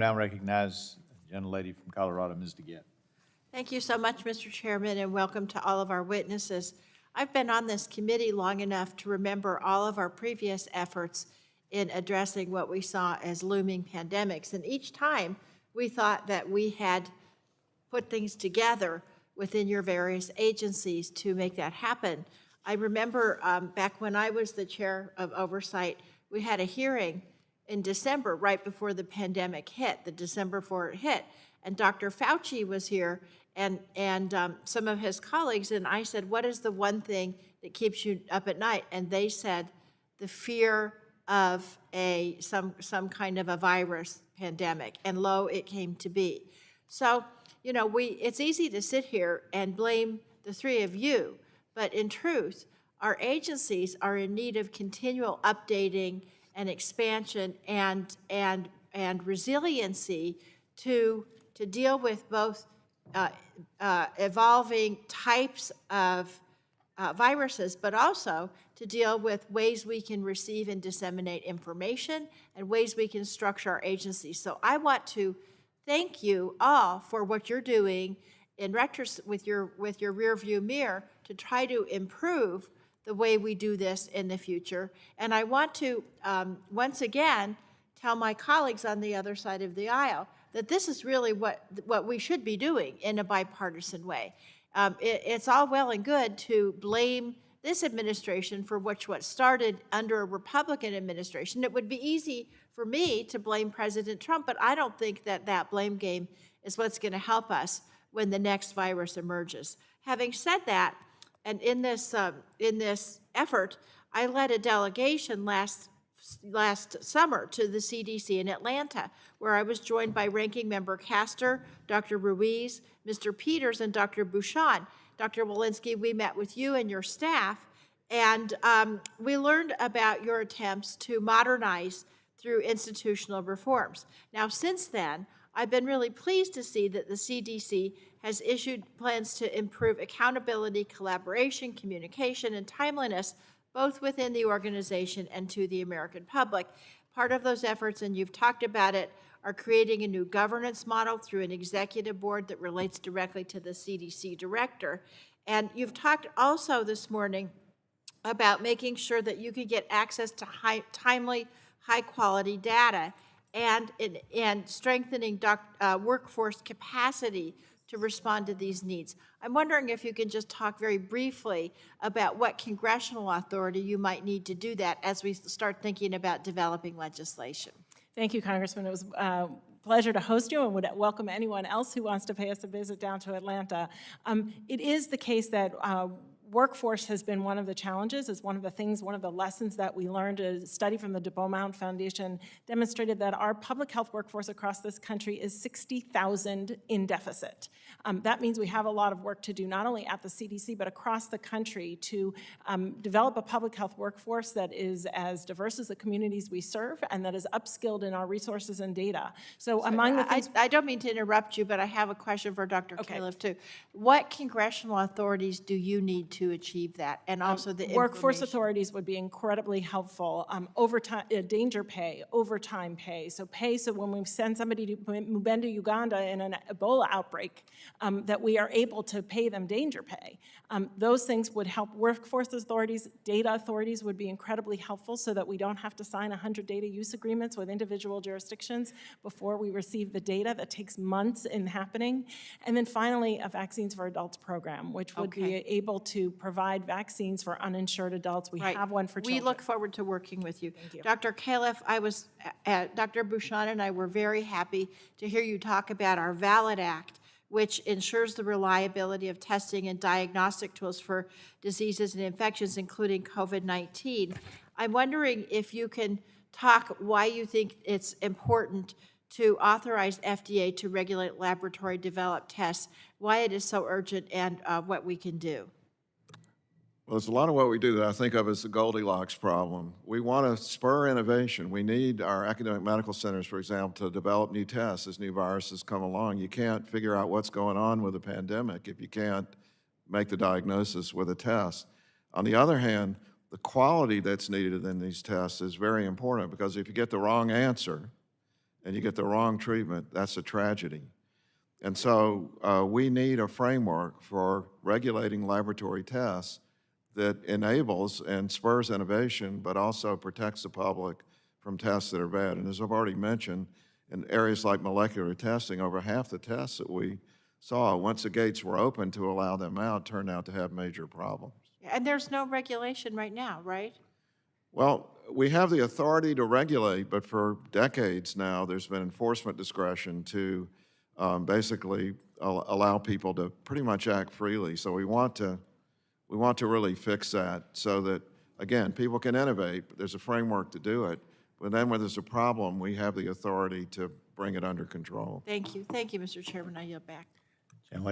Now recognize the gentlelady from Colorado, Ms. DeGette. Thank you so much, Mr. Chairman, and welcome to all of our witnesses. I've been on this committee long enough to remember all of our previous efforts in addressing what we saw as looming pandemics. And each time, we thought that we had put things together within your various agencies to make that happen. I remember back when I was the chair of oversight, we had a hearing in December, right before the pandemic hit, the December before it hit. And Dr. Fauci was here and some of his colleagues, and I said, what is the one thing that keeps you up at night? And they said, the fear of some kind of a virus pandemic, and lo, it came to be. So, you know, it's easy to sit here and blame the three of you, but in truth, our agencies are in need of continual updating and expansion and resiliency to deal with both evolving types of viruses, but also to deal with ways we can receive and disseminate information and ways we can structure our agencies. So I want to thank you all for what you're doing in with your rear view mirror to try to improve the way we do this in the future. And I want to, once again, tell my colleagues on the other side of the aisle that this is really what we should be doing in a bipartisan way. It's all well and good to blame this administration for what started under a Republican administration. It would be easy for me to blame President Trump, but I don't think that blame game is what's going to help us when the next virus emerges. Having said that, and in this effort, I led a delegation last summer to the CDC in Atlanta, where I was joined by Ranking Member Castor, Dr. Ruiz, Mr. Peters, and Dr. Bouchon. Dr. Walensky, we met with you and your staff, and we learned about your attempts to modernize through institutional reforms. Now, since then, I've been really pleased to see that the CDC has issued plans to improve accountability, collaboration, communication, and timeliness, both within the organization and to the American public. Part of those efforts, and you've talked about it, are creating a new governance model through an executive board that relates directly to the CDC director. And you've talked also this morning about making sure that you can get access to timely, high-quality data and strengthening workforce capacity to respond to these needs. I'm wondering if you can just talk very briefly about what congressional authority you might need to do that as we start thinking about developing legislation. Thank you, Congressman. It was a pleasure to host you and would welcome anyone else who wants to pay us a visit down to Atlanta. It is the case that workforce has been one of the challenges, is one of the lessons that we learned. A study from the Beaumont Foundation demonstrated that our public health workforce across this country is 60,000 in deficit. That means we have a lot of work to do, not only at the CDC, but across the country to develop a public health workforce that is as diverse as the communities we serve and that is upskilled in our resources and data. So among the things— I don't mean to interrupt you, but I have a question for Dr. Califf, too. What congressional authorities do you need to achieve that, and also the workforce authorities would be incredibly helpful. Overtime, danger pay, overtime pay. So when we send somebody to Mubende, Uganda in an Ebola outbreak, that we are able to pay them danger pay. Those things would help workforce authorities. Data authorities would be incredibly helpful so that we don't have to sign 100 data use agreements with individual jurisdictions before we receive the data. That takes months in happening. And then finally, a Vaccines for Adults program, which would be able to provide vaccines for uninsured adults. We have one for children. We look forward to working with you. Thank you. Dr. Califf, Dr. Bouchon and I were very happy to hear you talk about our VALID Act, which ensures the reliability of testing and diagnostic tools for diseases and infections, including COVID-19. I'm wondering if you can talk why you think it's important to authorize FDA to regulate laboratory-developed tests, why it is so urgent, and what we can do. Well, there's a lot of what we do that I think of as the Goldilocks problem. We want to spur innovation. We need our academic medical centers, for example, to develop new tests as new viruses come along. You can't figure out what's going on with a pandemic if you can't make the diagnosis with a test. On the other hand, the quality that's needed in these tests is very important, because if you get the wrong answer, and you get the wrong treatment, that's a tragedy. And so we need a framework for regulating laboratory tests that enables and spurs innovation, but also protects the public from tests that are bad. And as I've already mentioned, in areas like molecular testing, over half the tests that we saw, once the gates were open to allow them out, turned out to have major problems. And there's no regulation right now, right? Well, we have the authority to regulate, but for decades now, there's been enforcement discretion to basically allow people to pretty much act freely. So we want to really fix that so that, again, people can innovate, but there's a framework to do it. But then when there's a problem, we have the authority to bring it under control. Thank you. Thank you, Mr. Chairman. I yield back. Gentlelady